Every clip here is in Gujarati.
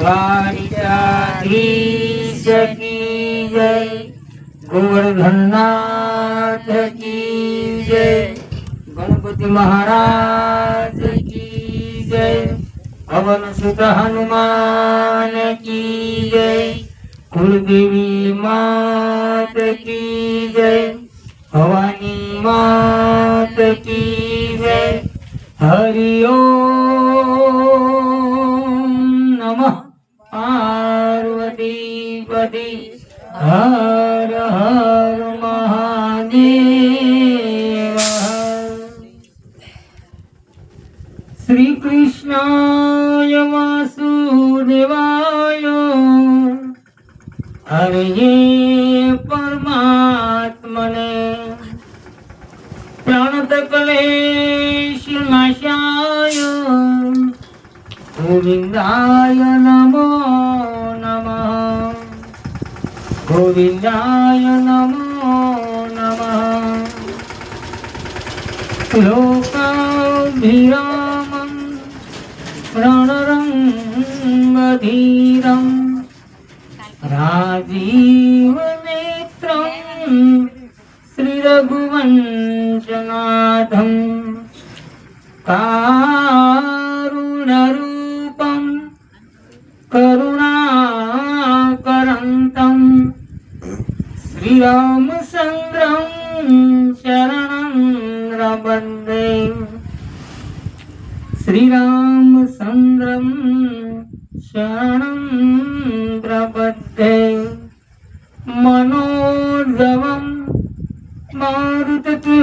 द्वारिकाधीश की जय, गोवर्धननाथ की जय, गणपति महाराज की जय, पवन सुत हनुमान की जय, कुलदेवी मात की जय, भवानी मात की जय। हरि ओम नमः पार्वती पति हर हर महादेव। श्री कृष्णाय वासुदेवाय हरे परमात्मने प्रणतक्लेशनाशाय गोविंदाय नमो नमः, गोविंदाय नमो नमः। लोकाभिरामं रणरङ्गधीरं राजीवनेत्रं श्रीरघुवंशनाथं कारुणरूपं करुणाकरन्तं श्रीरामचन्द्रं शरणं प्रपद्ये, श्रीरामचन्द्रं शरणं प्रपद्ये। मनोजवं मारुततुल्यवेगं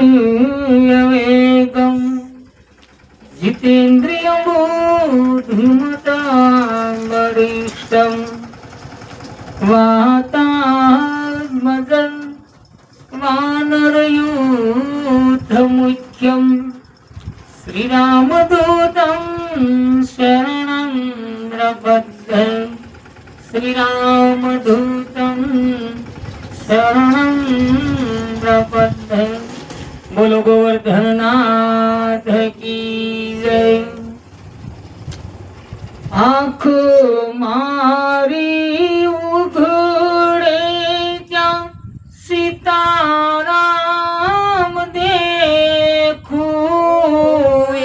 जितेन्द्रियं बुद्धिमतां वरिष्ठं वातात्मजं वानरयूथमुख्यं श्रीरामदूतं शरणं प्रपद्ये, श्रीरामदूतं शरणं प्रपद्ये। बोलो गोवर्धननाथ की जय। आँख मारी उघडे क्या सीताराम देखूं,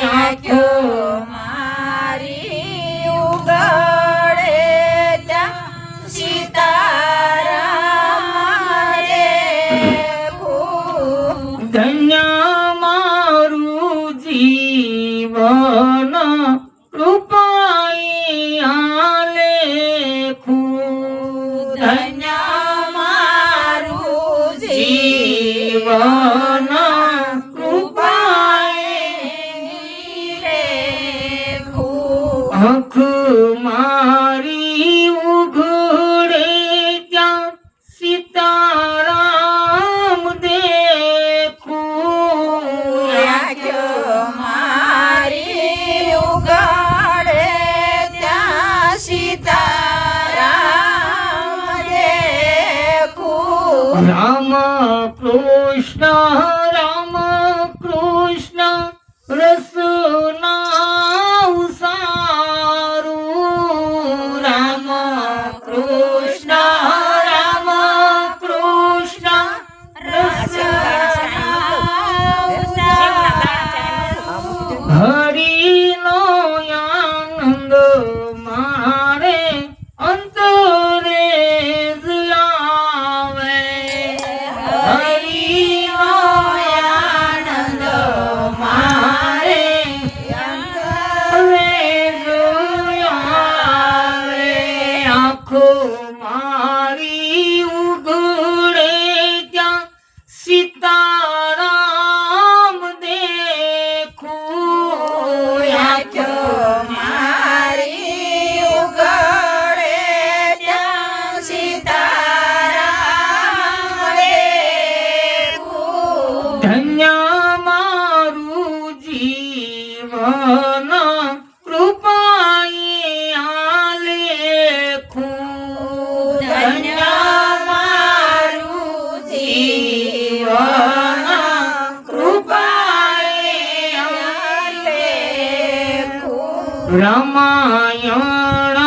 आँख मारी उघडे त्या सीताराम देखूं, धन्य मारू जीवन कृपाई लेखूं, धन्य मारू जीवन कृपाए लेखूं। आँख मारी उघडे त्या सीताराम देखूं, आँख मारी उघडे त्या सीताराम देखूं। राम कृष्ण रसना सारू, राम कृष्ण रसना हरि नो आनंद मारे अंतरे आवे, हरि नो आनंद मारे अंतरे आवे। आँखो मारी उघडे त्या सीताराम देखूं, आँख मारी उघडे त्या सीताराम देखूं। धन्य मारू जीवन कृपाई लेखूं, धन्य मारू जीवन कृपाए लेखूं। रामायण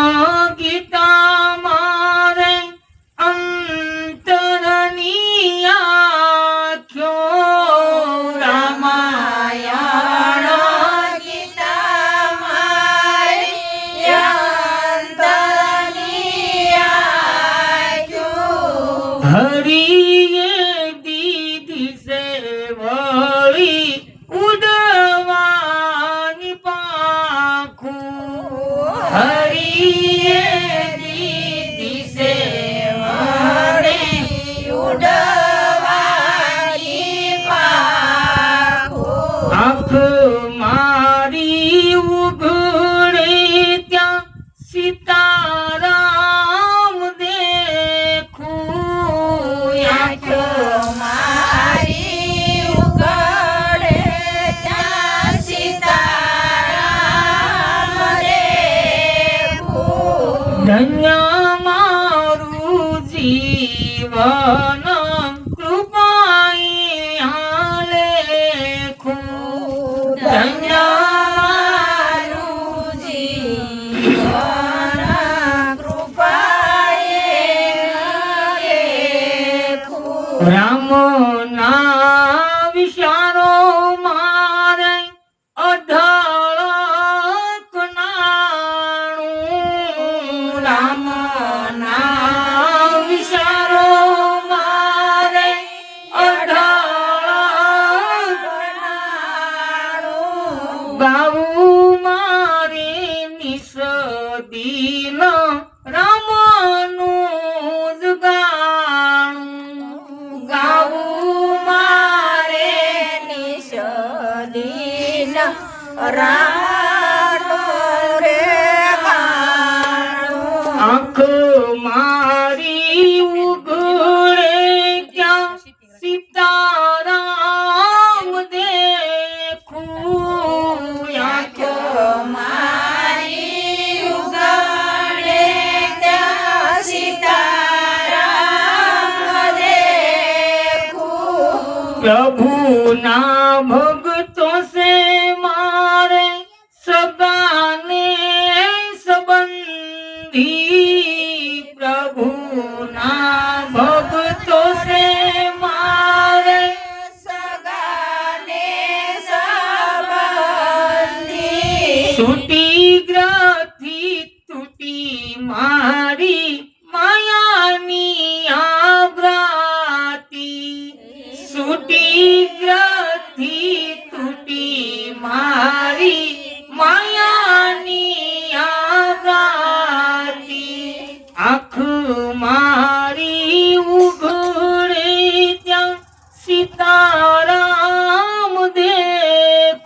गीता હરિએ દીધી છે વળી ઉડવાની પાંખું હરિએ દીધી છે વળી ઉડવાની પાંખું આંખ મારી ઉઘડે ત્યાં સીતારામ દેખું આંખ મારી ઉઘડે ત્યાં સીતારામ દેખું ધન્ય મારું જીવન કૃપાએ આલેખું ધન્ય મારું જીવન કૃપાએ લેખું રામ ના વિચારો મારે અઢળક નાણું રામ ના વિચારો મારે અઢળક ગાવું મારે નિસદીન રામનું જ ગાણું ગાવું મારે નિષદીન રામનો રે ગાણું આંખ મારી ઉઘડે ક્યાં સીતારામ દેખું આંખ મારી ઉઘડે ત્યાં સીતારામ દેખું પ્રભુના ભક્તો છે મારે સગાને સંબંધી પ્રભુના ભક્તો છે મારે સગાને સંબંધી તૂટી ગ્રહથી તૂટી મારી માયાની આભ્રાતી તૂટી ગ્રહથી તૂટી મારી માયાની આભ્રાતી આંખ મારી ઉઘડે ત્યાં સીતારામ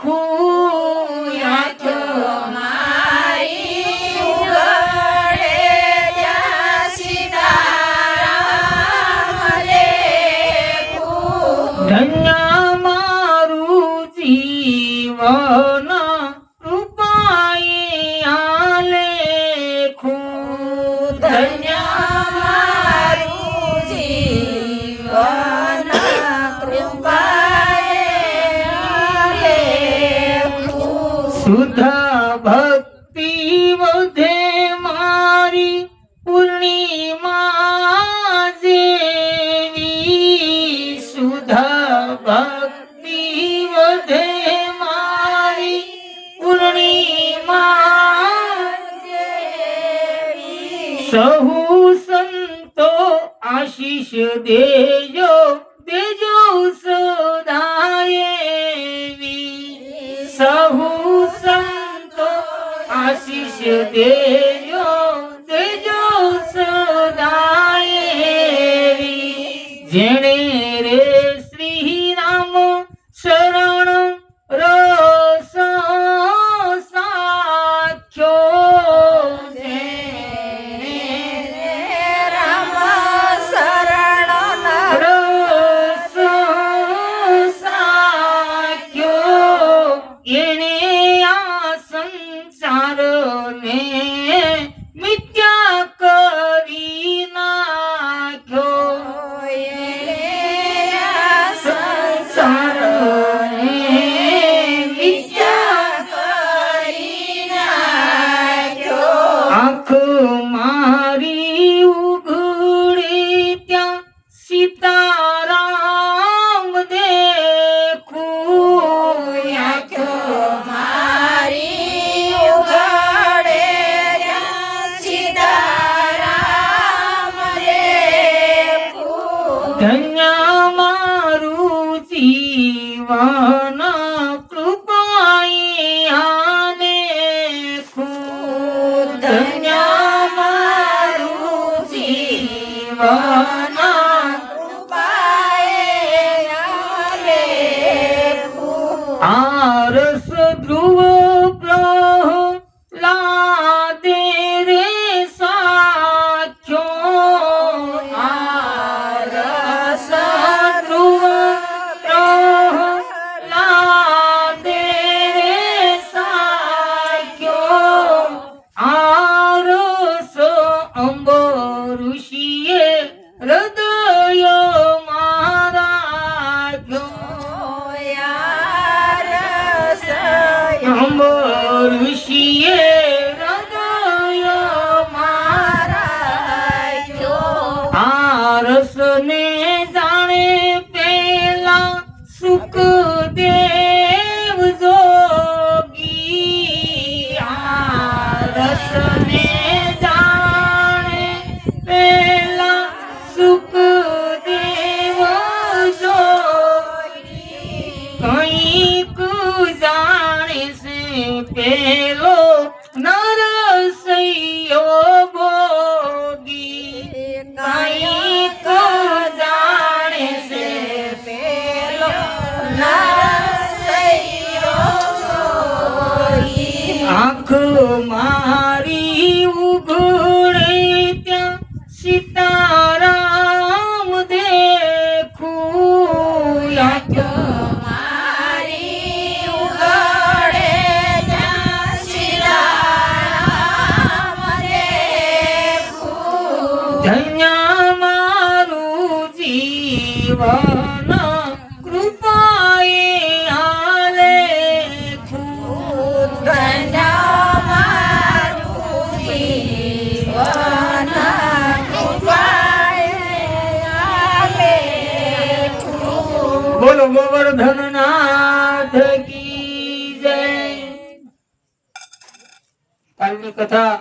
દેખું આંખ મારી ઉઘડે ત્યાં સીતારામ દેખું ધન્ય મારું જીવન કૃપાએ આલેખું ધન્ય મારું જીવન કૃપાએ લેખું શુદ્ધ ભક્તિ વધે મારી પૂર્ણિમા જેવી શુદ્ધ ભક્તિ વધે મારી પૂર્ણિમા સહુ સંતો આશીષ દેજો દેજો સદાય એવી સહુ સંતો આશીષ દેજો દેજો સદાય એવી જેણે રે શ્રી રામ શરણ રસ સાખ્યો રામ શરણ રસ ધન્ય મારું જીવન કૃપાએ આને ખુદ ધન્ય મારું જીવન આરસ ધ્રુવ પ્રહલાદે રે સાખ્યો આરસ ધ્રુવ પ્રહલાદે રે સાખ્યો આરસ અંબરુષિએ હૃદય ઋષિએ હૃદય આરસ ને જાણે પેલા સુખદેવ જોગી આરસ ને જાણે પેલા સુખદેવ જોગી કંઈક જાણે છે પેલો નરસૈયો ભોગી કંઈક જાણે છે પેલો આંખ મારી ઉઘડે ત્યાં સીતારામ દેખું આંખ ધન્ય મારું જીવન કૃપાએ આલે ખુદ ધન્ય મારું જીવન કૃપાએ આલે ખુદ. બોલો ગોવર્ધન નાથ કી જય. કાલની કથા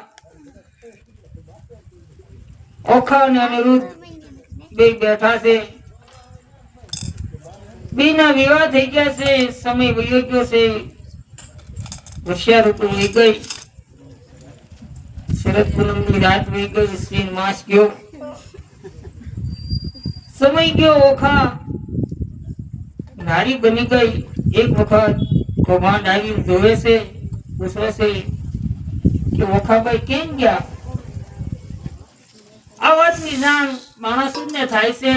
ઓખા અને અનિરુદ્ધ બે બેઠા છે, બેના વિવાહ થઈ ગયા છે, સમય વયો ગયો છે, વર્ષા ઋતુ વહી ગઈ, શરદ પૂનમની રાત વહી ગઈ, શ્રીન માસ ગયો, સમય ગયો. ઓખા નારી બની ગઈ. એક વખત કૌભાંડ આવી જોવે છે, પૂછે છે કે ઓખાભાઈ કેમ ગયા? આ વાતની જાણ બાણાસુરને થાય છે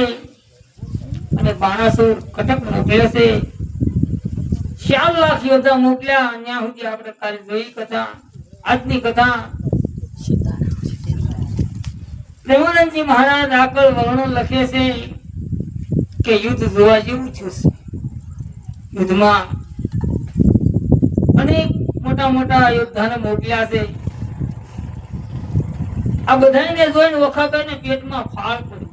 અને બાણાસુર કટક મોકલે છે. 4 લાખ યોદ્ધા મોકલ્યા. ત્યાં સુધી આપણે કાલે જોઈ કથા. આજની કથા પ્રેમાનંદજી મહારાજ આગળ વર્ણન લખે છે કે યુદ્ધ જોવા જેવું થયું છે. યુદ્ધમાં અનેક મોટા મોટા યોદ્ધાને મોકલ્યા છે. આ બધાને જોઈને ઓખાભાઈને પેટમાં ફાળ પડી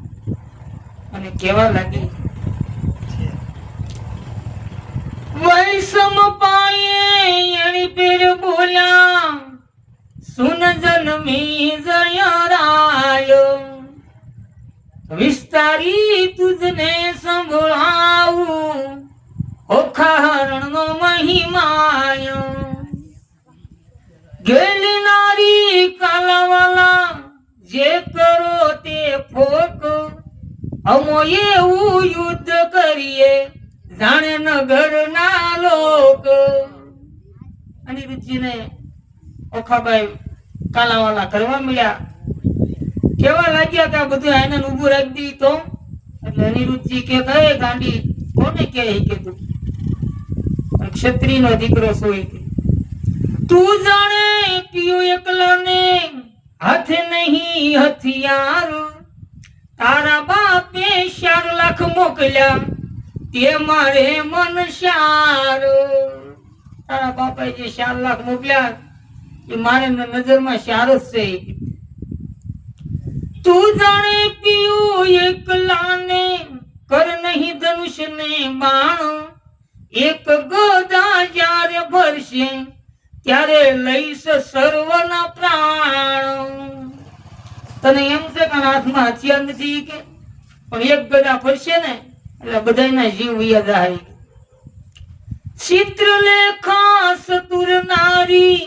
અને કહેવા લાગી, વૈષમ પાયે એણી પીર બોલ્યા, સુન જન્મી જયરાયો, વિસ્તારી તુજને સંભળાવું ઓખા હરણનો મહિમાયો. ગેલી નારી કાલાવાલા જે કરો તે ફોક, અમો એવું યુદ્ધ કરીએ જાણે નગર ના લોક. અનિરુદ્ધજીને ઓખાભાઈ કાલાવાલા કરવા મળ્યા. કેવા લાગ્યા કે આ બધું આને ઊભું રાખી દી તો? એટલે અનિરુદ્ધજી કે કહે, ગાંડી કોને કે તું ક્ષત્રિયનો દીકરો સોય, તું જાણે પીયો એકલા ને હાથે નહીં હથિયાર, તારા બાપે 4 લાખ મોકલ્યા તે મારે મન શાર. તારા બાપે જે 4 લાખ મોકલ્યા એ મારે નજરમાં શાર જ છે. તું જાણે પીયો એકલા ને કર નહીં ધનુષ ને બાણ, એક ગદા જ્યારે ભરશે ત્યારે લઈશ સર્વના પ્રાણ. તને એમ છે કે હાથમાં હથિયાર નથી કે પણ એક ગદા ફરશે ને એટલે બધાના જીવ વયા જાય. ચિત્રલેખા સતુર નારી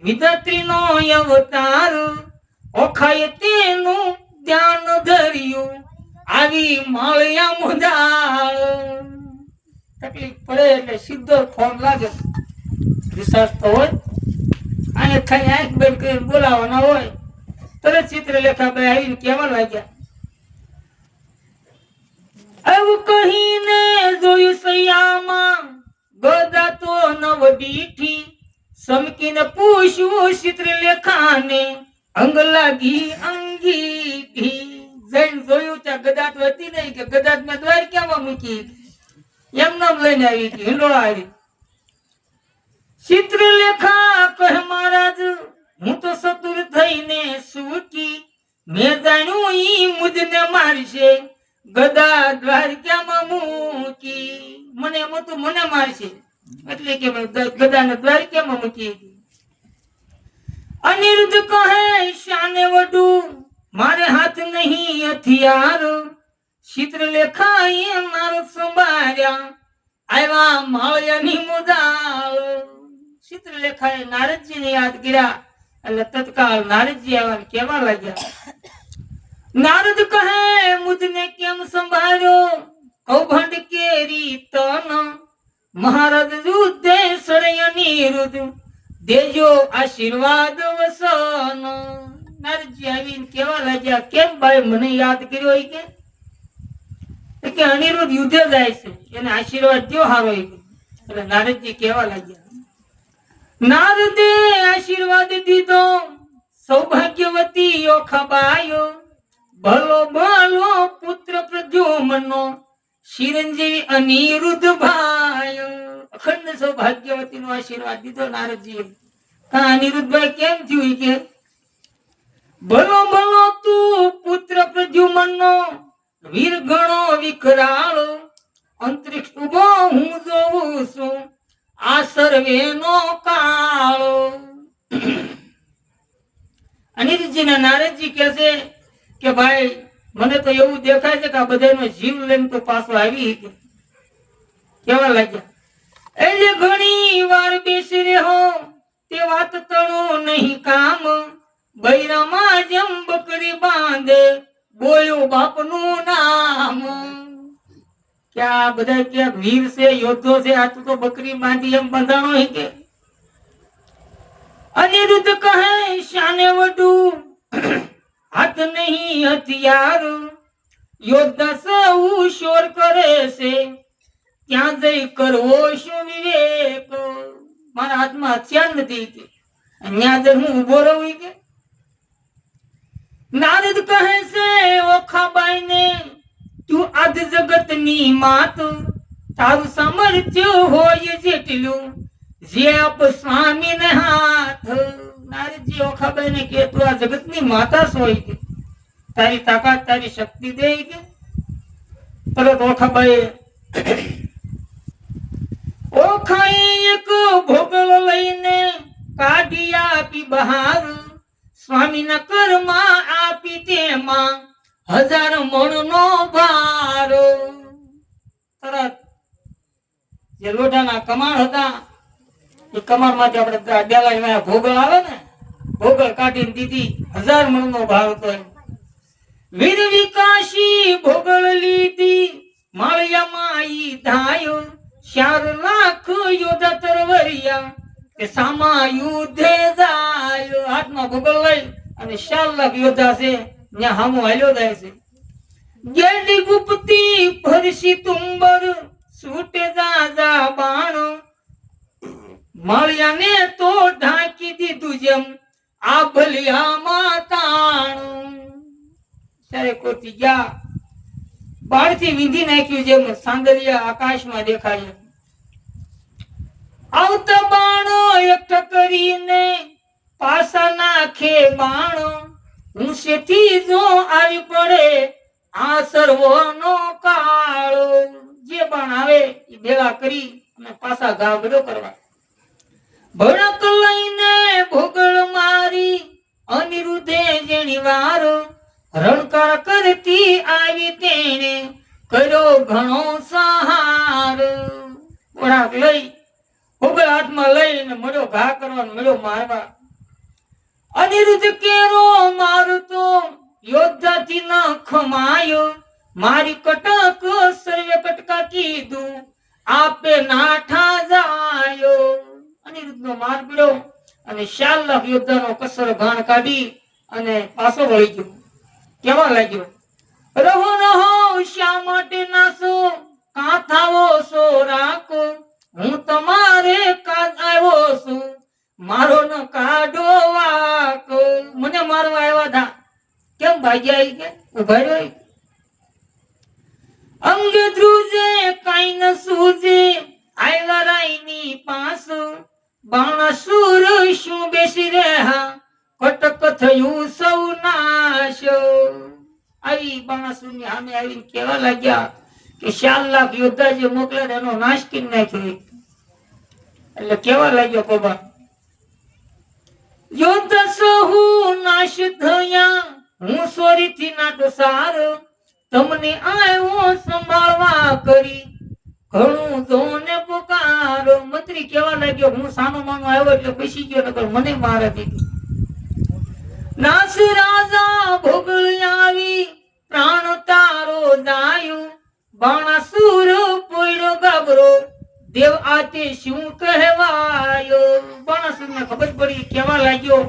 વિધાત્રીનો અવતાર ઓખાય તેનું ધ્યાન ધર્યું આવી માળિયા મુદાળ. તકલીફ પડે એટલે સીધો ફોન લાગે. વિશ્વાસ તો હોય અને ખાલી આંખ બંધ કરીને બોલાવાના હોય. તરત ચિત્રલેખાભાઈ આવીને કહેવા લાગ્યા. આવું કહીને જોયું સૈયામાં ગદા તો નવ દીઠી. સમકીને પૂછ્યું ચિત્રલેખાને અંગ લાગી અંગીઠી. જઈને જોયું ત્યાં ગદા તો હતી નહીં કે ગદા મેં દ્વારકામાં મૂકી એમ નામ લઈને આવી કે હિંડોળા આવી. ચિત્રલેખા કહે મહારાજ હું તો સતુર થઈને સૂકી મેં જાણ્યું ઈ મુજને મારશે ગદા દ્વારકામાં મૂકી. મને એમ હતું મને મારશે એટલે કે મેં ગદાને દ્વારકામાં મૂકી. અનિરુદ્ધ કહે શાને વડુ મારે હાથ નહીં હથિયાર. ચિત્રલેખા એ મારો સંભાળ્યા આવ્યા માળિયાની મુદાળ. ચિત્રલેખાએ નારદજીને યાદ કર્યા એટલે તત્કાળ નારદજી આવ્યા કહેવા લાગ્યા. નારદ કહે મુજને કેમ સંભાળ્યો કૌભંડ કેરી તન મહારાજ યુદ્ધે સડે અનિરુદ્ધ દેજો આશીર્વાદ વસન. નારદજી આવીને કહેવા લાગ્યા કેમ ભાઈ મને યાદ કર્યો કે અનિરુદ્ધ યુદ્ધે જાય છે એને આશીર્વાદ દો હારો. એટલે નારદજી કહેવા લાગ્યા. નારદે આશીર્વાદ દીધો સૌભાગ્યવતી ઓખાબાયો ભલો ભલો પુત્ર પ્રદ્યુમનો ચિરંજીવી અનિરુદ્ધ ભાઈ. અખંડ સૌભાગ્યવતી નો આશીર્વાદ દીધો નારદજી. અનિરુદ્ધભાઈ કેમ થયું કે ભલો ભલો તું પુત્ર પ્રદ્યુમનનો વીર ગણો વિકરાળો અંતરિક્ષ ઉભો હું જોઉં છું આ સર્વેનો કાળો. અનિરુદ્ધજીના નારદજી કહે છે કે ભાઈ મને તો એવું દેખાય છે કે આ બધાનો જીવ લઈને તો પાછો આવી કેવા લાગ્યા. એટલે ઘણી વાર બેસી રહ્યો તે વાત તણું નહીં કામ બૈરામાં જેમ બકરી બાંધે બોલ્યું બાપનું નામ. કે આ બધા ક્યાંક વીર છે યોદ્ધો છે આ તો બકરી બાંધી એમ બંધાણો કે. અનિરુદ્ધ કહે શાને વડુ હાથ નહીં હથિયાર યોદ્ધા સૌ શોર કરે છે ત્યાં જઈ કરવો શું વિવેક. મારા હાથમાં હથિયાર નથી કે ત્યાં જઈ હું ઉભો રહું કે. નારદ કહે છે ઓખાબાઈ ને તું આદ જગત ની માત તારું સામર્થ્ય હોય જેટલું જે આપ સ્વામી ને હાથ. નારદજી ઓખાબાઈ ને કે તું આ જગત ની માતા સોય કે તારી તાકાત તારી શક્તિ દે કે. તરત ઓખાબાઈ ઓખાએ એક ભોગળો લઈને કાઢી આપી બહાર સ્વામીના કર્મા આપી તેમાં 1000 મણનો ભાર. તરત જે લોઢાના કમાણ હતા એ કમાણ માંથી આપણે ડેલા ભોગળ આવે ને ભોગળ કાઢીને દીધી 1000 મણનો ભાર હતો. વીર વિકાસી ભોગળ લીધી માળિયામાં ઈ ધાયો 4 લાખ યોદ્ધા તરવરિયા કે સામા યુદ્ધે જાય. હાથમાં ભોગળ લઈ અને 4 લાખ યોદ્ધા છે ત્યાં હામો હાલ્યો જાય છે. ગેડી ગુપ્તી ભરસી તુંબર છૂટે જાજા બાણ માળિયાને તો ઢાંકી દીધું જેમ આ ભલિયામાં તાણ. ત્યારે કોતી ગયા બાળથી વીંધી નાખ્યું જેમ સાંદલિયા આકાશમાં દેખાય. આવતા બાણો એકઠા કરીને પાસા નાખે બાણો ઊંચેથી જો આવી પડે આ સર્વનો કાળો. જે બાણ આવે એ ભેગા કરી અને પાસા ઘા બધો કરવા. ભડક લઈને ભોગળ મારી અનિરુદ્ધે જેણી વાર રણકાર કરતી આવી તેણે કર્યો ઘણો સહાર. વળાંક લઈ ઉગલ હાથમાં લઈને મળ્યો ઘા કરવા ને મળ્યો મારવા. અનિરુદ્ધ કેરો મારતો યોદ્ધાથી ન ખમાયો. મારી કટક સર્વે કટકા કીધું આપે નાઠા જાયો. અનિરુદ્ધનો માર પડ્યો અને 4 લાખ યોદ્ધાનો કસર ઘાણ કાઢી અને પાછો વળી ગયો. કેવા લાગ્યો? રહો રહો શા માટે નાસો, કાં થાવો સો રાખો, હું તમારે કાજ આવ્યો છું, મારો ન કાઢો વાકો. મને મારવા આવ્યા હતા, કેમ ભાગ્યા કે ઉભા રહ્યો? અંગે ધ્રુજે કાઈ ન સૂજે, આવ્યા રાયની પાસ, બાણાસુર શું બેસી રહ્યા, કટક થયું સૌ નાશ. આવી બાણાસુરની સામે આવીને કેવા લાગ્યા કે 4 લાખ યોદ્ધા જે મોકલ્યા એનો નાશ કરી નાખ્યો. એટલે કેવા લાગ્યો કોબા? યોદ્ધા સહુ નાશ થયા, હું સોરીથી નાટ સાર, તમને આવ્યો સંભાળવા કરી, ઘણું જોને પુકારો. મંત્રી કેવા લાગ્યો? હું સાનો માનો આવ્યો એટલે બેસી ગયો, નકર મને મારે દીધી. નાસ રાજા ભોગળ આવી, પ્રાણ તારો જાયું, બાણાસુર પોયડો ગાબરો, દેવ આતે શું કહેવાયો. બાણાસુરને ખબર પડી, કેવા લાગ્યો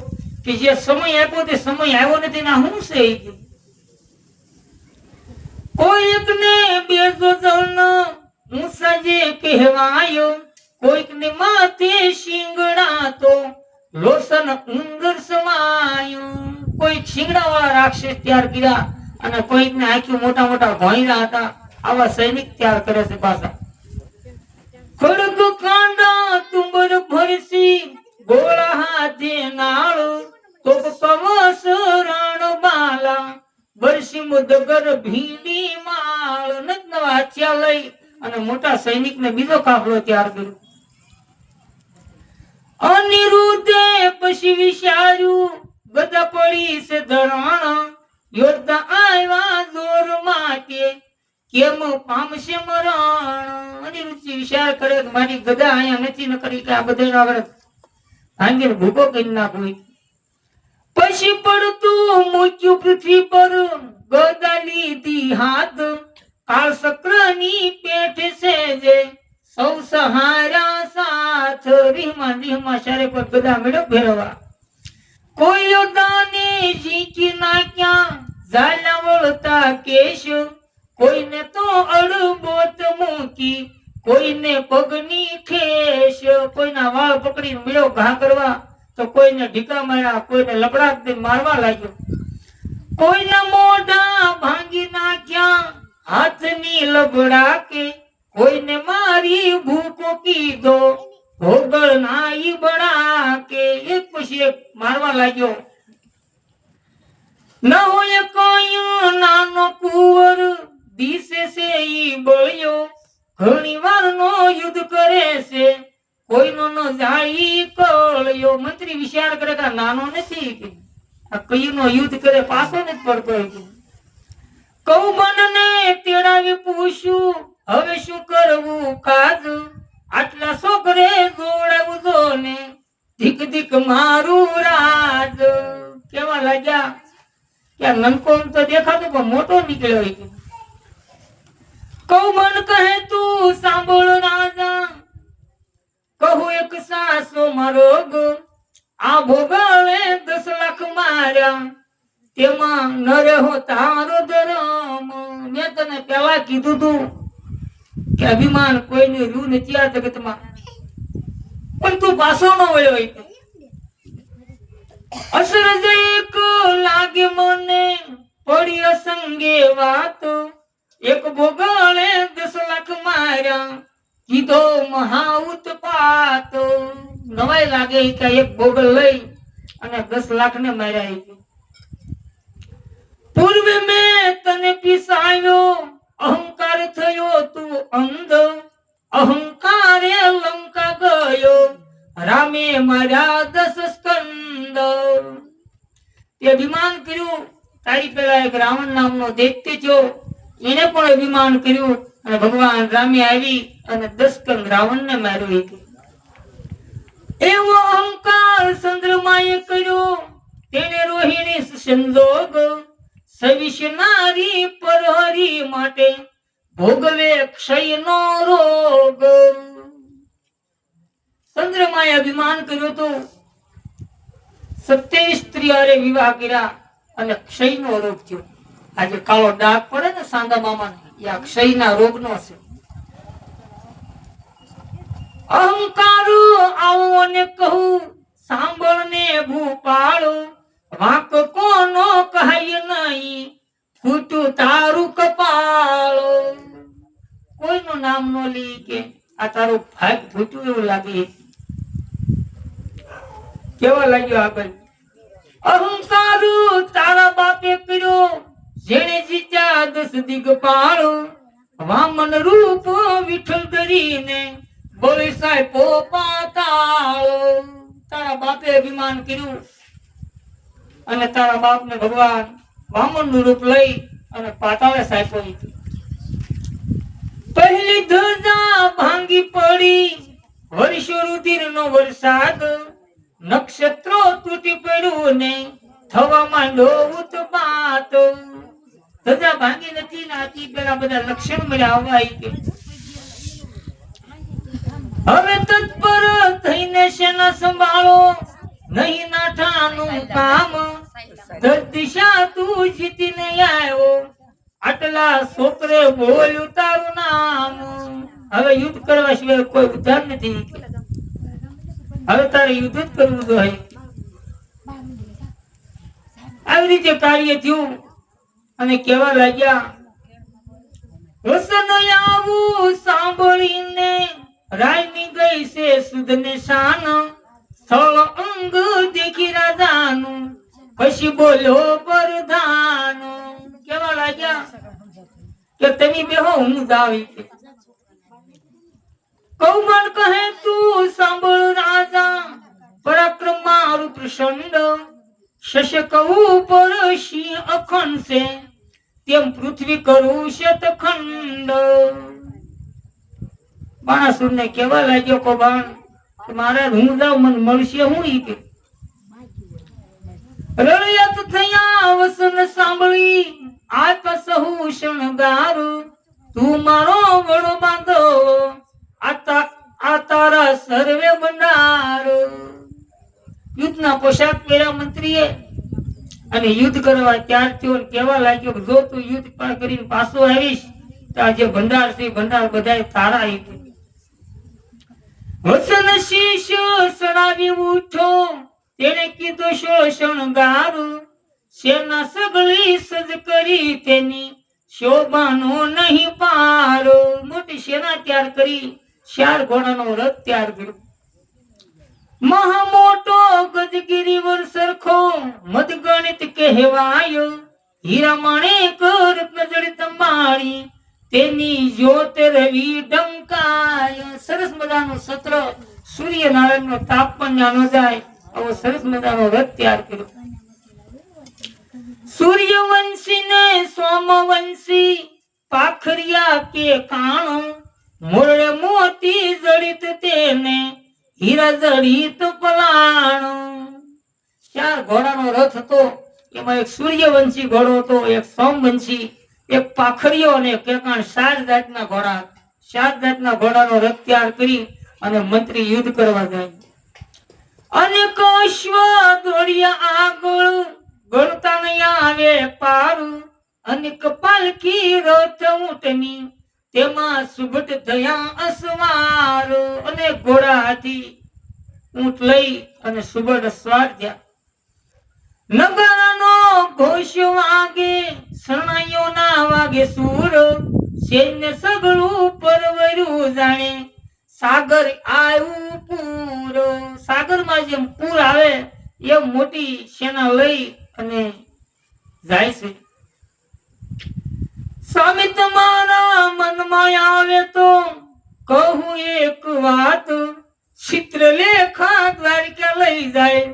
કે જે સમય આપ્યો તે સમય આવ્યો નથી, ના હું છે. કોઈકને બેજો જન ઊંચા જે કહેવાયો, કોઈકને માથે શિંગડા તો લોસન ઉંદર સમાયું. કોઈ શિંગડા વાળા રાક્ષસ તૈયાર કર્યા અને કોઈકને આંખી મોટા મોટા ભોંયરા હતા. આવા સૈનિક તૈયાર કરે છે પાછા. ખડગ કાંડા તુંબર ભરસી, ગોળા હાથે નાળ, તો કવસ રણ બાલા, વર્ષી મુદગર ભીંડી માળ. નવા હથિયાર લઈ અને મોટા સૈનિક ને બીજો કાફલો તૈયાર કર્યો. અનિરુદ્ધે પછી વિચાર્યું, ગદા પડી છે ધરાણ, યોદ્ધા આવ્યા જોર માટે, કેમ પામશે મરણ. અનિરુદ્ધ વિચાર કરે કે મારી ગદા અહીંયા નથી, ન કરી કે આ બધા આગળ ભાંગીને ભૂકો કરી નાખું. પછી પડતું મૂક્યું પૃથ્વી પર, ગદા લીધી હાથ, કાળ ચક્રની પેઠ છે જે સૌ સહારા સાથ. રીહમાં રીહમાં ચારે પર ગદા મેળો ફેરવા. કોઈ યોદ્ધાને ઝીંકી નાખ્યા, ઝાલા વળતા કેશ, કોઈને તો અડબોત મૂકી, કોઈને પગની ઠેસ. કોઈના વાળ પકડીને મેળો ઘા કરવા, તો કોઈને ઢીકા માર્યા, કોઈને લબડાક દઈને મારવા લાગ્યો. કોઈના મોઢા ભાંગી નાખ્યા, હાથની લબડાકે, કોઈને મારી ભૂકો કીધો, ભોગળ નાઈ બળાકે. એક પછી એક મારવા લાગ્યો. ન હોય કોઈ નાનો કુંવર, દિશે છે ઈ બળ્યો, ઘણી વાર નો યુદ્ધ કરે છે, કોઈનો ન જાય કળ્યો. મંત્રી વિચાર કરે કે નાનો નથી, આ કઈનો યુદ્ધ કરે પાછો નથી પડતો. કૌબનને તેડાવી પૂછ્યું, હવે શું કરવું કાજ, આટલા છોકરે જોડાવું જો ને, ધીક ધીક મારું રાજ. કેવા લાગ્યા કે નનકો તો દેખાતો પણ મોટો નીકળ્યો. કૌબન કહે તું સાંભળ રાજા, કહું એક સાસો મરોગ, આ ભોગળે 10 લાખ માર્યા, તેમાં ન રહો તારો ધર્મ. મેં તને પેલા કીધું તું કે અભિમાન કોઈને રૂ નથી આ જગતમાં, પણ તું પાછો ન વળ્યો. અસરજ એક લાગે મને પડી અસંગે વાત, એક ભોગળે 10 લાખ માર્યા, કીધો મહા ઉત્પાત. નવાઈ લાગે કે એક ભોગળ લઈ અને 10 લાખ ને માર્યા. પૂર્વે મેં તને પીસાયો, અહંકાર થયો તું અંધ, અહંકારે લંકા ગયો, રામે માર્યા 10 સ્કંદ. તે અભિમાન કર્યું તારી પેલા એક રાવણ નામનો દૈત્ય થયો, એને પણ અભિમાન કર્યું અને ભગવાન રામે આવી અને 10 કંગ રાવણને માર્યો. એવો અહંકાર ચંદ્રમાએ કર્યો, તેને રોહિણી સંજોગ, સવિશનારી પરહરી માટે ભોગવે ક્ષયનો રોગ. ચંદ્રમાએ અભિમાન કર્યું તો 27 સ્ત્રી હારે વિવાહ કર્યા અને ક્ષયનો રોગ થયો. આજે કાળો ડાઘ પડે ને સાંગા મામાને, એ આ ક્ષયના રોગનો છે. અહંકાર આવો ને કહું, સાંભળને ભૂપાળો, વાંક કોનો કહાય નહીં, ફૂટું તારું કપાળો. કોઈનું નામ નો લી કે આ તારું ભાગ ફૂટ્યું એવું લાગે. કેવા લાગ્યો આગળ? અહંકાર તારા બાપે કર્યો, જેણે જીત્યા 10 દિગપાળો, વામન રૂપ વિઠ્ઠલ ધરીને બોલે સાહેબો પાતાળો. તારા બાપે અભિમાન કર્યું અને તારા બાપને ભગવાન વામન નું રૂપ લઈ અને પાતાળે સાહેબો. પહેલી ધજા ભાંગી પડી, વર્ષો રુધિરનો વરસાદ, નક્ષત્રો તૂટી પડ્યું ને થવા માંડ્યો ઉત્પાત. ધજા ભાંગી નથી નાતી પેલા બધા લક્ષણ મળ્યા આવવા. હવે તત્પર થઈને સેના સંભાળો, નહીં નાઠાનું કામ, દિશા તું જીતીને આવ્યો, આટલા છોકરે બોલ્યું તારું નામ. હવે યુદ્ધ કરવા સિવાય કોઈ ઉદ્ધાર નથી. હવે તારે યુદ્ધ જ કરવું જોઈએ. આવી રીતે કાર્ય થયું અને કેવા લાગ્યા? વસન આવું સાંભળીને રાયની ગઈ છે સુધને શાન, સ્થળ અંગ દેખી રાજાનું, પછી બોલ્યો પ્રધાન. કેવા લાગ્યા કે તમે બેહો હું જાવી. કૌમણ કહે તું સાંભળ રાજા, પરાક્રમ મારું પ્રચંડ, શશક ઉપર સિંહ અખંડ છે, તેમ પૃથ્વી કરું શતખંડ. બાણાસુરને કેવા લાગ્યો કૌભાંડ કે મારે હું જાઉં મને મળશે હું? ઈ કે રળિયાત થયા વસન સાંભળી, આપ સહુ શણગાર, તું મારો વડો બાંધો, આ તારા સર્વે ભંડાર. યુદ્ધના પોશાક પહેર્યા મંત્રીએ અને યુદ્ધ કરવા ત્યાર થયો. કેવા લાગ્યો જો તું યુદ્ધ કરીને પાછો આવીશ તો આ જે ભંડાર છે ભંડાર બધા તારા. વસન શીશ સડાવી ઉઠો, તેને કીધો શણગાર, સેના સગળી સજ કરી તેની શોભાનો નહીં પાર. મોટી સેના તૈયાર કરી, 4 ઘોડાનો રથ તૈયાર કર્યો. મહા મોટો ગજગીરીવર સરખો મદગણિત કહેવાયો, હીરા માણેક રત્ન જડિત માળી, તેની જ્યોત રવિ ડંકાય. સરસ મજાનો સત્ર, સૂર્યનારાયણ નો તાપ પણ જાણો જાય આવો સરસ મજાનો રથ તૈયાર કર્યો. સૂર્યવંશી ને સોમવંશી પાખરિયા કે કાણો, મોરડે મોતી જડિત તેને હીરા જડિત પલાણો. 4 ઘોડાનો રથ હતો. એમાં એક સૂર્યવંશી ઘોડો હતો, એક સોમવંશી, એક પાખરિયો અને એક એકાણ 4 જાતના ઘોડા. 4 જાતના ઘોડાનો રથ તૈયાર કરી અને મંત્રી યુદ્ધ કરવા જાય. અનેક અશ્વ દોડ્યા આગળ, ગણતા નહીં આવે પારું, અનેક પાલકી રથ ઊંટની, તેમાં સુભટ થયા અસવાર. અને ઘોડા હાથી ઊંટ લઈ અને સુભટ સવાર થયા. નગારાનો ઘોષ વાગે, શરણાઈઓના વાગે સૂર, સૈન્ય સગળું પરવર્યું જાણે, સાગર આવ્યું પૂર. સાગરમાં જેમ પૂર આવે એમ મોટી સેના લઈ અને જાય છે. સ્વામી તમારા મનમાં આવે તો કહું એક વાત, ચિત્રલેખા દ્વારિકા લઈ જાય,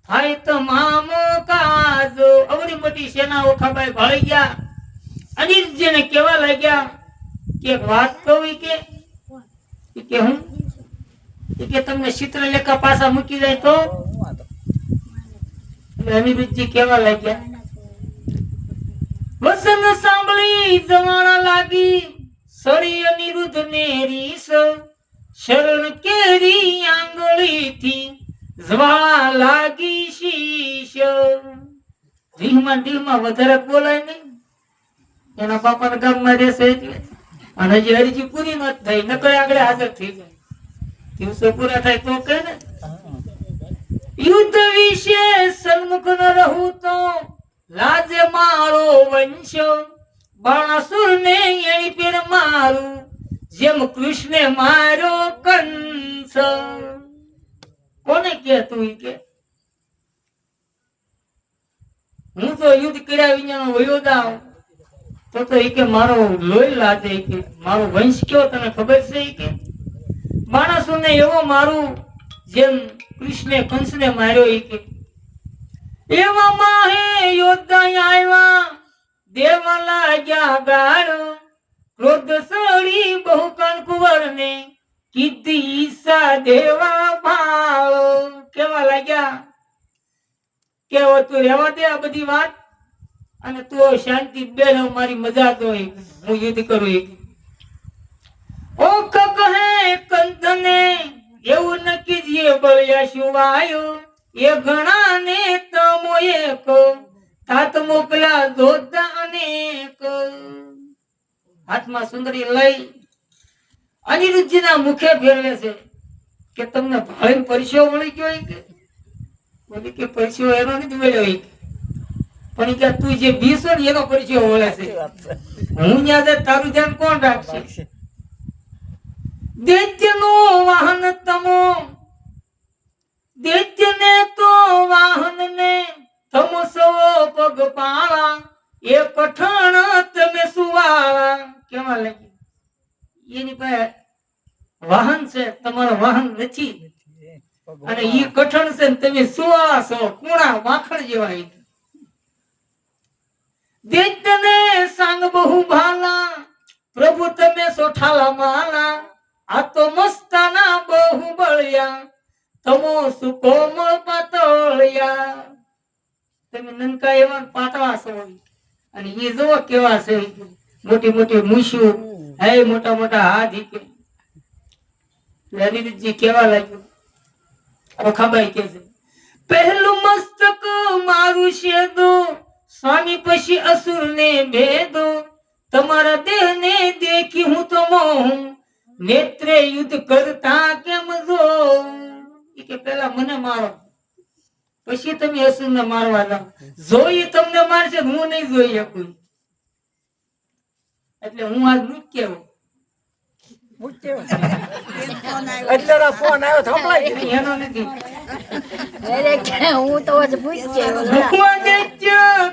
થાય તમામ કાજ. અવળી તેના ઓખાભાઈ ભાળી ગયા. અનિરુદ્ધને કેવા લાગ્યા કે એક વાત કહું કે હું કે તમને ચિત્રલેખા પાછા મૂકી જાય તો અનિરુદ્ધજી કેવા લાગ્યા. વસન સાંભળી જવાણા લાગી સળી અનિરુદ્ધ ને રીસ શરણ કેરી આંગળીથી જ્વાળા લાગી શીશ. ધીમા વધારે બોલાય નહીં, એના બાપાના ગામમાં રહેશે એટલે. અને હજી હરીજી પૂરી ન થઈ નકર આગળ હાજર થઈ જાય. દિવસો પૂરા થાય તો કે ને યુદ્ધ વિશે સન્મુખ ન રહું તો લાજે મારો વંશ. બાણાસુર ને એની પેર મારું જેમ કૃષ્ણે માર્યો કંસ. કોને કે તું કે હું તો યુદ્ધ કર્યા વિના વયો જાઉં તો એ કે મારો લોહી લાજે કે મારો વંશ કયો તને ખબર છે કે બાણાસુર ને એવો મારું જેમ કૃષ્ણે કંસને માર્યો એ કે એવા માહે યોદ્ધા આવ્યા દેવા લાગ્યા ગાળ. ક્રોધ સળી બહુ કણકુંવર ને કીધી ઈસા દેવા ભાળ. કેવા લાગ્યા કે તું રહેવા દે આ બધી વાત અને તું શાંતિ બેન મારી મજા તો હું યુદ્ધ કરું. ઓખ કહે કંદને એવું નક્કી જે બળ્યા શુવાયો એ ઘણા ને તમો એક તાત મોકલા જોતા અનેક. હાથમાં સુંદરી લઈ અનિરુદ્ધજીના મુખે ફેરવે છે કે તમને ભાઈ પરસ્યો મળી ગયો કે બોલી કે પરસ્યો એનો નથી મળ્યો પણ કે તું જે બીસો ને એનો પરસ્યો વળે છે. હું ત્યાં તારું ધ્યાન કોણ રાખશે. દૈત્યનો વાહન તમો દૈત્યને તો વાહન ને તમો સૌ પગ પાળા એ પઠાણ તમે સુવાળા. કેવા લાગી એની પાસે વાહન છે તમારો વાહન નથી અને ઈ કઠણ છે તમે સુવાળા છો કુણા માખણ જેવા. દૈત્યને સાંગ બહુ ભાલા પ્રભુ તમે સોઠાલા માલા. આ તો મસ્તાના બહુ બળ્યા તમો સુકોમળ પાતળિયા. તમે નનકા એવા પાતળા છો અને એ જો કેવા છે મોટી મોટી મૂછું હે મોટા મોટા હાથ. અનિરુદ્ધજી કેવા લાગ્યું. ઓખાબાઈ કે છે પહેલું મસ્તક મારું શેદો સ્વામી પછી અસુર ને ભેદો. તમારા દેહ ને દેખી હું તો મોહ નેત્રે યુદ્ધ કરતા કેમ જો. કે પેલા મને મારો પછી તમે અસુર ને મારવા જાઓ. જોઈ તમને મારશે હું નહીં જોઈ શકું એટલે હું આજ મૂક્યો એટલે ફોન આવ્યો થંભળાય એનો નથી. હું તો પૂછ્યો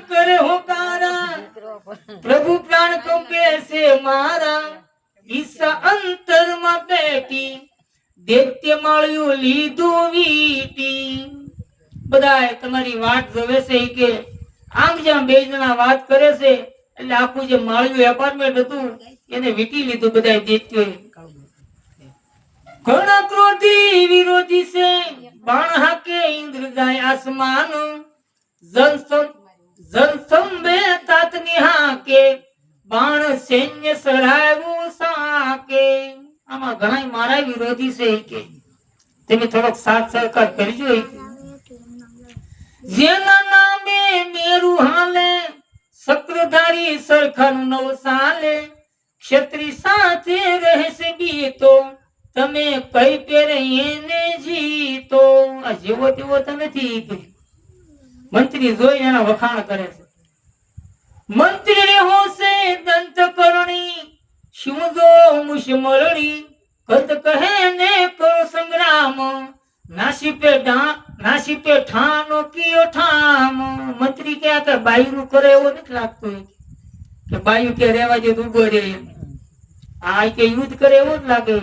કરે હોકારા પ્રભુ પ્રાણ કંપે છે મારા. ઈસા અંતરમાં બેઠી દૈત્ય માળ્યું લીધું વીટી. બધાય તમારી વાત જોવે છે કે આમ જેમ બે જણા વાત કરે છે એટલે આખું જે માળ્યું એપાર્ટમેન્ટ હતું એને વીટી લીધું બધાય દૈત્યોએ. ઘણા ક્રોધી વિરોધી છે બાણ હાકે ઇન્દ્ર જાય આસમાન. જનસંબે તાતની હાકે બાણ સૈન્ય સરાયું સાકે. આમાં ઘણા મારા વિરોધી છે કે તમે થોડોક સાથ સહકાર કરજો. જેના નામે મેરુ હાલે સક્રધારી સરખાનું નવ સાલે. ક્ષત્રિય સાથે રહેશે બીતો તમે કઈ પેરે એને જીતો. આ જેવો તેવો તો નથી. મંત્રી જોઈ એના વખાણ કરે છે. મંત્રી રેહો છે દંત કરણી શું જો મુશ મરણી. કદ કહે ને કરો સંગ્રામ નાસી પે ઠાનો કિયો ઠામ. મંત્રી કે બાયુ નું કરે એવો નથી લાગતું કે બાયુ કે રેવા જે ઉભો રે. આ કે યુદ્ધ કરે એવો જ લાગે.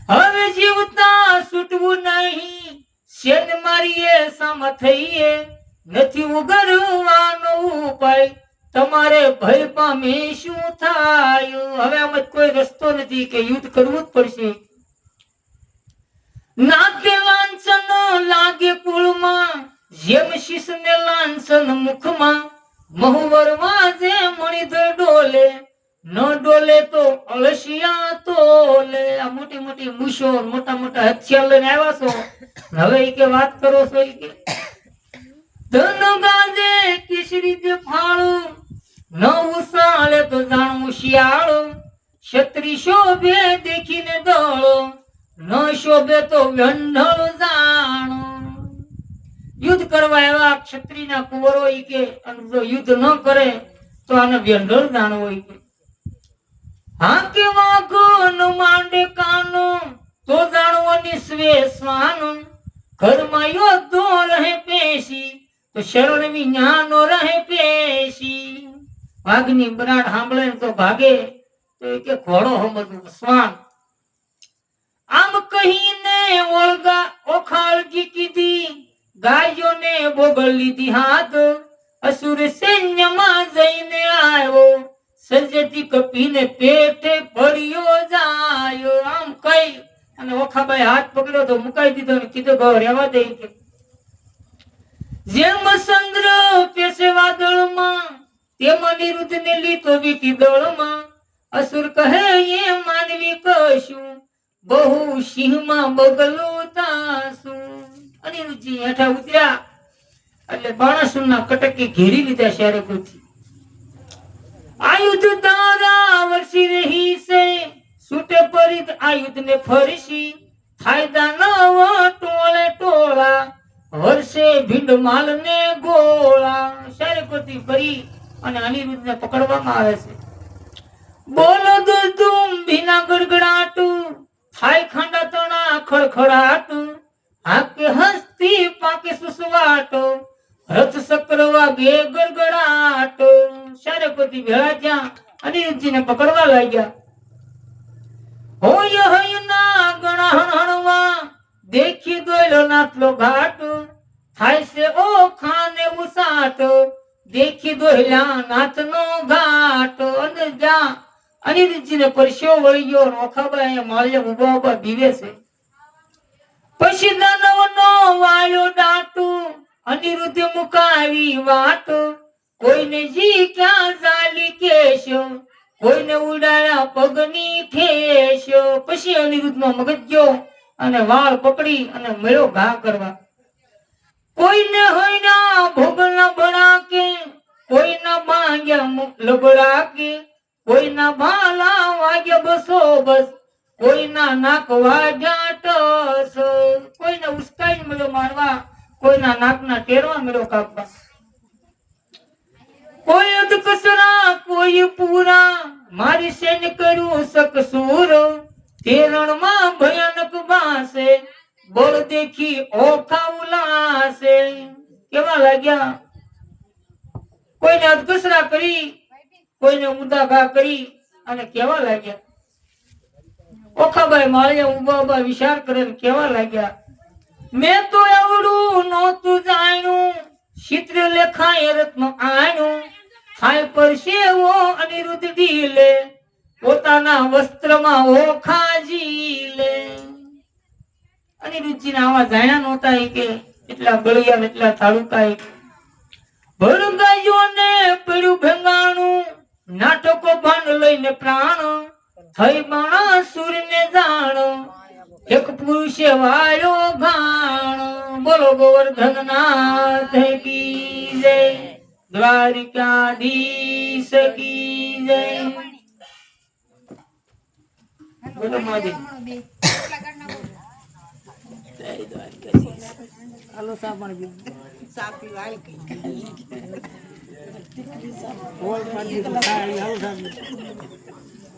હવે જીવતા છૂટવું નહીં શેન મારીએ સામ થઈએ નથી ઉગરવાનો તમારે ભય પામે શું થાય? હવે આમ જ કોઈ રસ્તો નથી કે યુદ્ધ કરવું જ પડશે. નાકે લાંછન લાગે કુળમાં, જેમ શીશને લાંછન મુખમાં. મહુવર વાજે મણિધર ડોલે, ન ડોલે તો અળસિયા તોલે. આ મોટી મોટી મૂછો, મોટા મોટા હથિયાર લઈને આવ્યા છો, હવે ઈ કે વાત કરો છો? ઈ કે ધન ગાજે કેસરી દે ફાળું, ન ઉસાળે તો જાણવું શિયાળો. ક્ષત્રિ શોભે દેખીને દળો, ન શોભે તો વ્યંઢળ જાણો. યુદ્ધ કરવા એવા ક્ષત્રિયના કુંવરો ઈ કે જો યુદ્ધ ન કરે તો આને વ્યંઢળ જાણવો. ઈ કે હા કે વાઘો ન માંડે કાનો, તો જાણવો નિસ્વે શ્વાનો. ઘરમાં યોદ્ધો રહે પેશી, તો શરણ વિඥાનો રહે પેશી. વાઘની બરાડ સાંભળે તો ભાગે, તો એ કે ઘોડો સમજવું શ્વાન. આમ કહીને ઓળગા ઓખાળજી કીધી, ગાયોને બોગળ લીધી હાથ. અસુર સૈન્યમાં જઈને આવ્યો, સજેથી કપીને પેટે પડ્યો જાયો. આમ કઈ અને ઓખાબાઈ હાથ પકડ્યો તો મુકાઈ દીધો ને કીધું ગો રહેવા દે. જેમ ચંદ્ર પેશે વાદળમાં, તેમ અનિરુદ્ધને લીધો વીટી દળમાં. અસુર કહે એ માનવી કશું, બહુ સિંહમાં બગલું તાસું. અનિરુદ્ધજી હેઠા ઉતર્યા એટલે બાણાસુરના કટકે ઘેરી લીધા શારેપુરથી. આયુધ તારા વર્ષી રહી છે, છૂટે પરિત આયુધને ફરસી. ફાયદા નવ ટોળે ટોળા, વર્ષે ભીંડ માલને ગોળા. શારેપુરથી ફરી અને અનિરુદ્ધને પકડવામાં આવે છે. બોલો દુમ ભીના ગડગડાટું, થાય ખાંડા તણા ખડખડાટું. હાકે હસ્તી પાકે સુસવાટો, રથ સક્ર વાગે ગડગડાટો. શારેપતિ ભેળા ત્યાં અનિરુદ્ધજીને પકડવા લાગ્યા. હોય હયના ગણા હણહણવા, દેખી દોયલો નાથલો ઘાટ. થાય છે ઓ ખાને ઉસાટ, દેખી દોયલા નાથનો ઘાટ. અંદર જ્યાં અનિરુદ્ધજીને પરસ્યો વળી ગયો. ઓખાબાઈ માળિયા ઉભા ઉભા બીવે છે. પછી દાનવનો વાળ્યો ડાટું, અનિરુદ્ધે મુકાવી વાટ. કોઈને જી ક્યાં જાલી કેશો, કોઈને ઉડાડ્યા પગની ઠેસ. પછી અનિરુદ્ધનો મગજ ગયો અને વાળ પકડી અને મેળો ઘા કરવા. કોઈને હોયના ભોગના બળાકે, કોઈના બાંગ્યા લબડાકે. કોઈના ભાલા વાગ્યા બસો બસ, કોઈના નાક વાગ્યા ટસ. કોઈને ઉસ્કાઈ મેળો મારવા, કોઈના નાકના ટેરવા મેળો કાપવા. કોઈ અધકસરા કોઈ પૂરા, મારી સેન કર્યું શકસૂર. તે રણમાં ભયાનક બાસે, બળ દેખી ઓખા ઉલાસે. કેવા લાગ્યા? કોઈને અધકસરા કરી, કોઈને ઊંધા ઘા કરી અને કેવા લાગ્યા? ઓખાબાઈ માળિયા ઉભા ઉભા વિચાર કરે કેવા લાગ્યા? મેં તો એવડું નહોતું જાણ્યું, ચિત્ર લેખાય રત્ન આણ્યું. થાય પરસે ઓ અનિરુદ્ધ ઢીલે, પોતાના વસ્ત્રમાં ઓખા ઝીલે. અનિરુદ્ધજીને આવા જાણ્યા નહોતા કે એટલા ગળિયા એટલા થાળુકા. ભડગાયોને પડ્યું ભંગાણું, નાટકો ભાંડ લઈને પ્રાણ. થઈ બાણાસુરને જાણ, એક પુરુષે વાળ્યો ગાણ. બોલો ગોવર્ધન નાથ કી જય, દ્વારિકાધીશ કી જય. બોલો મહાદેવ. જય દ્વારિકાધીશ. હાલો સા પણ પીવું. સા પીવા આવી ગઈ. બોલ પાડી તો ખાઈ હાલો સા.